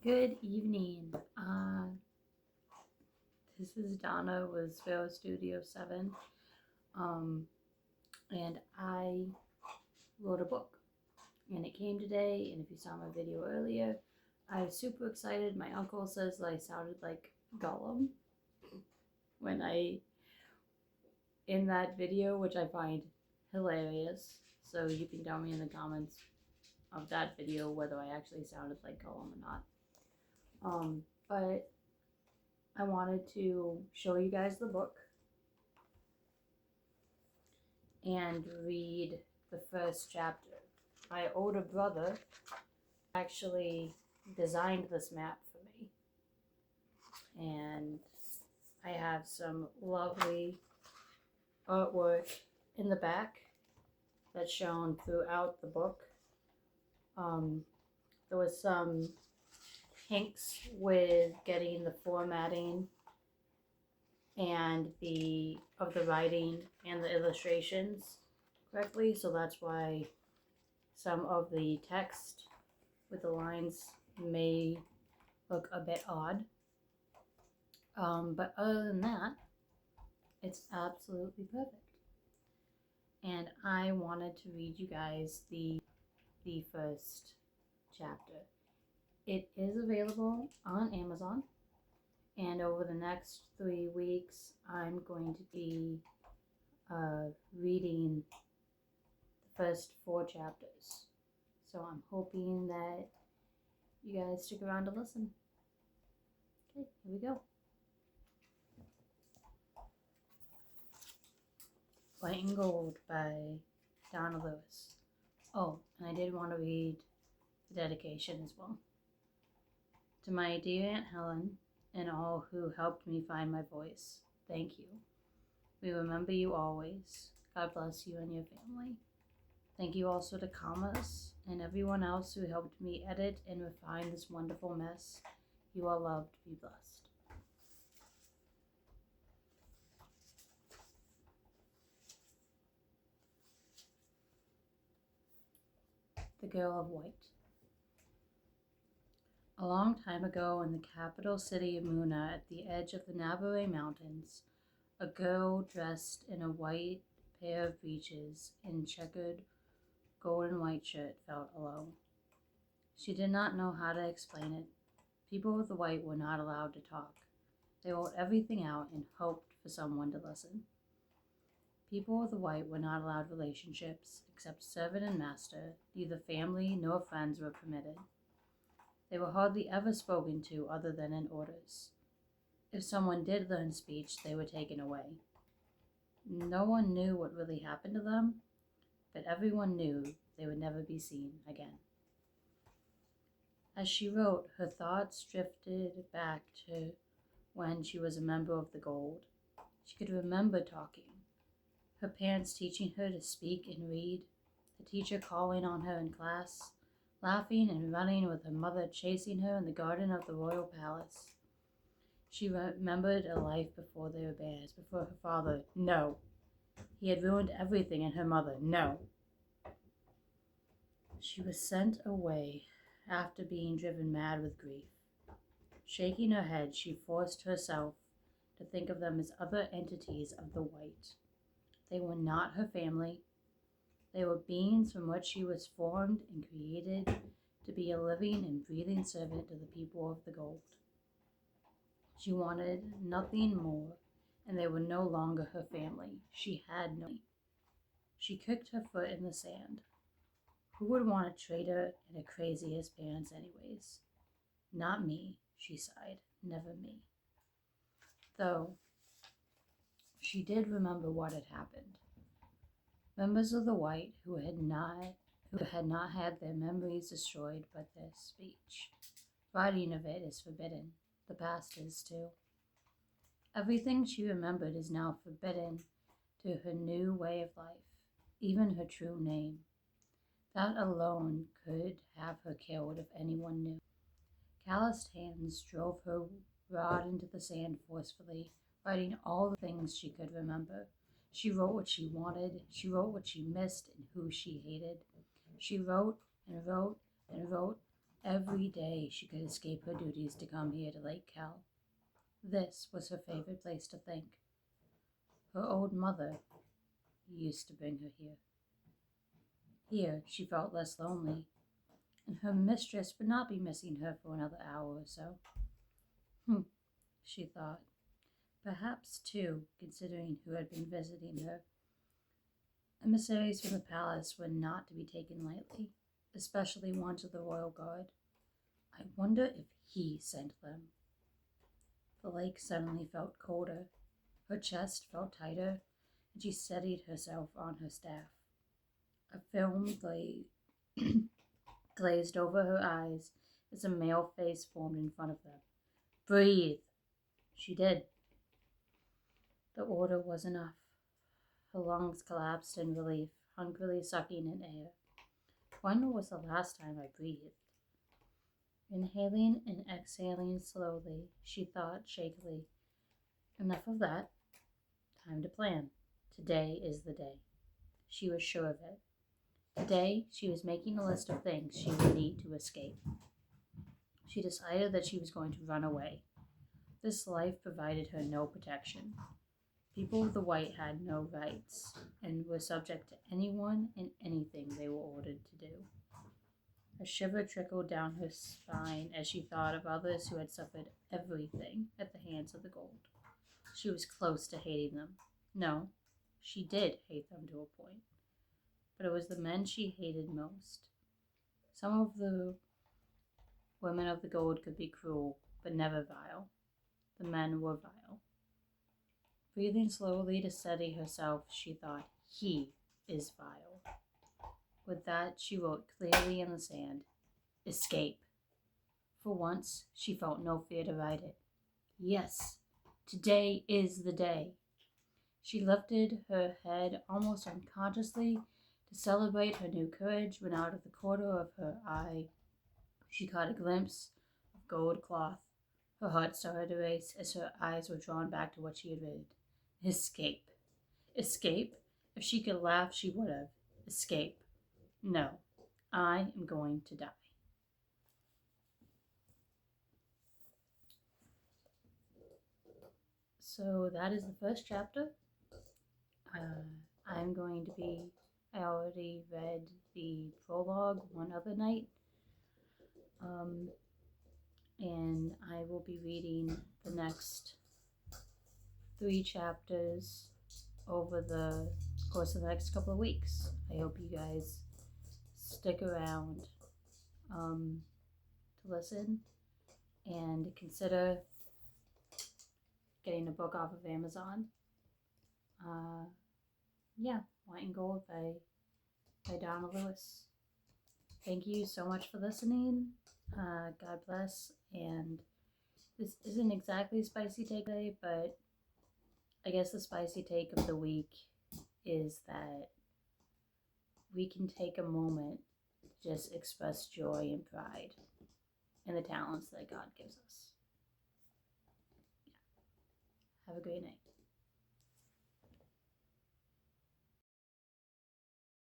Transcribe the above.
Good evening. This is Donna with Sparrow Studio 7. And I wrote a book. And it came today, and if you saw my video earlier, I was super excited. My uncle says that I sounded like Gollum in that video, which I find hilarious. So you can tell me in the comments of that video whether I actually sounded like Gollum or not. But I wanted to show you guys the book and read the first chapter. My older brother actually designed this map for me, and I have some lovely artwork in the back that's shown throughout the book. There was some hinks with getting the formatting and the writing and the illustrations correctly, so that's why some of the text with the lines may look a bit odd. But other than that, it's absolutely perfect. And I wanted to read you guys the first chapter. It is available on Amazon, and over the next 3 weeks I'm going to be reading the first 4 chapters. So I'm hoping that you guys stick around to listen. Okay, here we go. White and Gold by Donna Lewis. Oh, and I did want to read the dedication as well. To my dear Aunt Helen and all who helped me find my voice, thank you. We remember you always. God bless you and your family. Thank you also to Commas and everyone else who helped me edit and refine this wonderful mess. You are loved. Be blessed. The Girl of White. A long time ago in the capital city of Muna at the edge of the Navarre Mountains, a girl dressed in a white pair of breeches and checkered gold and white shirt felt alone. She did not know how to explain it. People with the white were not allowed to talk. They wrote everything out and hoped for someone to listen. People with the white were not allowed relationships, except servant and master. Neither family nor friends were permitted. They were hardly ever spoken to other than in orders. If someone did learn speech, they were taken away. No one knew what really happened to them, but everyone knew they would never be seen again. As she wrote, her thoughts drifted back to when she was a member of the Gold. She could remember talking. Her parents teaching her to speak and read, the teacher calling on her in class, laughing and running with her mother chasing her in the garden of the royal palace. She remembered a life before they were bears, before her father. No. He had ruined everything, and her mother. No. She was sent away after being driven mad with grief. Shaking her head, she forced herself to think of them as other entities of the white. They were not her family. They were beings from which she was formed and created to be a living and breathing servant to the people of the Gold. She wanted nothing more, and they were no longer her family. She had no. She kicked her foot in the sand. Who would want a traitor and a crazy as parents anyways? Not me, she sighed. Never me. Though she did remember what had happened. Members of the white who had not had their memories destroyed by their speech. Writing of it is forbidden. The past is too. Everything she remembered is now forbidden to her new way of life, even her true name. That alone could have her killed if anyone knew. Calloused hands drove her rod into the sand forcefully, writing all the things she could remember. She wrote what she wanted. She wrote what she missed and who she hated. She wrote and wrote and wrote every day she could escape her duties to come here to Lake Cal. This was her favorite place to think. Her old mother used to bring her here. Here she felt less lonely, and her mistress would not be missing her for another hour or so. She thought. Perhaps, too, considering who had been visiting her. Emissaries from the palace were not to be taken lightly, especially ones of the royal guard. I wonder if he sent them. The lake suddenly felt colder. Her chest felt tighter, and she steadied herself on her staff. A film glazed over her eyes as a male face formed in front of them. Breathe! She did. The order was enough. Her lungs collapsed in relief, hungrily sucking in air. When was the last time I breathed? Inhaling and exhaling slowly, she thought shakily. Enough of that. Time to plan. Today is the day. She was sure of it. Today, she was making a list of things she would need to escape. She decided that she was going to run away. This life provided her no protection. People of the white had no rights and were subject to anyone and anything they were ordered to do. A shiver trickled down her spine as she thought of others who had suffered everything at the hands of the gold. She was close to hating them. No, she did hate them to a point. But it was the men she hated most. Some of the women of the gold could be cruel, but never vile. The men were vile. Breathing slowly to steady herself, she thought, he is vile. With that, she wrote clearly in the sand, escape. For once, she felt no fear to write it. Yes, today is the day. She lifted her head almost unconsciously to celebrate her new courage when out of the corner of her eye she caught a glimpse of gold cloth. Her heart started to race as her eyes were drawn back to what she had read. Escape. Escape? If she could laugh, she would have. Escape. No, I am going to die. So that is the first chapter. I already read the prologue one other night. And I will be reading the next 3 chapters over the course of the next couple of weeks. I hope you guys stick around to listen and consider getting a book off of Amazon. White and Gold by Donna Lewis. Thank you so much for listening. God bless. And this isn't exactly a spicy take today, but I guess the spicy take of the week is that we can take a moment to just express joy and pride in the talents that God gives us. Have a great night.